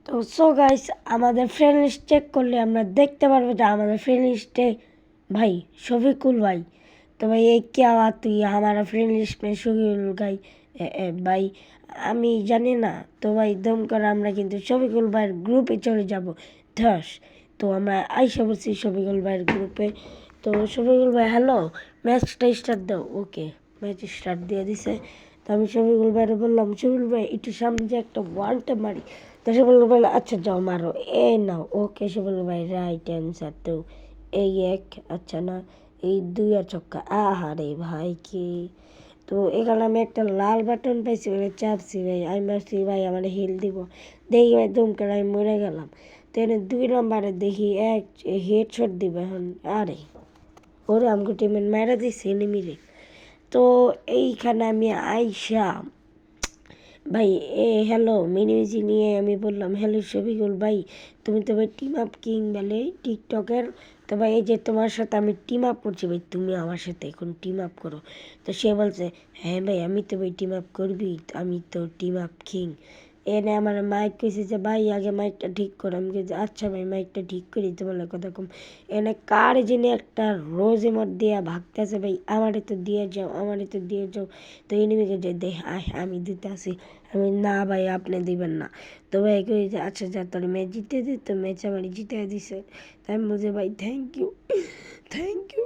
তো so guys, আমাদের friend list check করলে আমরা দেখতে পারবো যে আমাদের ফ্রেন্ড লিস্টে भाई शफीकुल भाई। तो भाई ये क्या बात हुई, हमारा फ्रेंड लिस्ट में शफीकुल भाई भाई আমি জানি না। তো ভাই দম করে আমরা কিন্তু শফিকুল ভাইয়ের গ্রুপে চলে যাব ধস। তো আমরা আইসা বলছি শফিকুল ভাইয়ের গ্রুপে। তো শফিকুল ভাই হ্যালো, ম্যাচটা স্টার্ট দাও। ওকে, ম্যাচ স্টার্ট দিয়ে দিছে। তো আমি শফিকুল ভাইয়ের বললাম শফিকুল ভাই একটু সামনে যে একটা ওয়ানটা মারি। তো শফিকুল ভাই আচ্ছা যাও মারো, এই নাও। ওকে শফিকুল ভাই রাইট অ্যান্সার। তো এই এক, আচ্ছা না এই দুই আর ছক্কা। আহারে ভাই কি! তো এখানে আমি একটা লাল বাটন পাইছি, মানে চাপছি ভাই, আমি ভাবছি ভাই আমার হিল দিব, দেখি ভাই দুম করে আমি মরে গেলাম। তো এনে 2 নম্বরে দেখি এক হেডশট দিব এখন। আরে ওরে আমাকে টিমের মেরে দিচ্ছে এনিমিরে। তো এইখানে আমি আইসা ভাই হ্যালো মিনিমিজি নিয়ে আমি বললাম হ্যালো শফিকুল ভাই, তুমি তো ভাই টিম আপ কিং বলে টিকটকের। তো ভাই এই যে তোমার সাথে আমি টিম আপ করছি ভাই, তুমি আমার সাথে এখন টিম আপ করো। তো সে বলছে হ্যাঁ ভাই আমি তো ভাই টিম আপ করবি, আমি তো টিম আপ কিং। এনে আমার মাইক কইছে যে ভাই আগে মাইকটা ঠিক করো। আমি বলছি আচ্ছা ভাই মাইকটা ঠিক করি, তোমার কথা কম। এনে কার যিনি একটা রোজ এমর দিয়া ভাগতেছে ভাই, আমারে তো দিয়ে যাও, আমারে তো দিয়ে যাও। তো এনিমিকে যে দেখ আমি দিতে আসি। আমি না ভাই আপনি দিবেন না। তো ভাই কই যে আচ্ছা যা তোর ম্যাচ জিতে দি। তো ম্যাচ আমার জিতে দিছে। তাই আমি বলছি ভাই থ্যাংক ইউ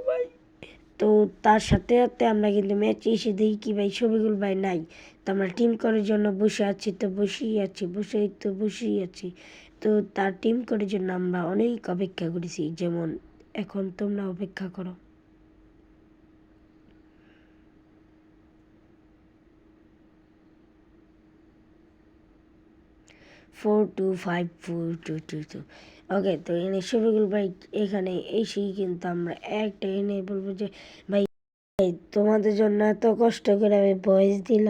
ভাই। তো তার সাথে সাথে আমরা কিন্তু ম্যাচে এসে দেখি কি ভাই শফিকুল ভাই নাই। তো আমরা টিম করার জন্য বসে আছি, তো বসেই আছি। তো তার টিম করার জন্য আমরা অনেক অপেক্ষা করেছি, যেমন এখন তোমরা অপেক্ষা করো। 4254222। ওকে, তো এনে শফিকুল ভাই এখানে এসেই কিন্তু আমরা একটা এনে বলবো যে ভাই তোমাদের জন্য এত কষ্ট করে আমি ভয়েস দিলাম।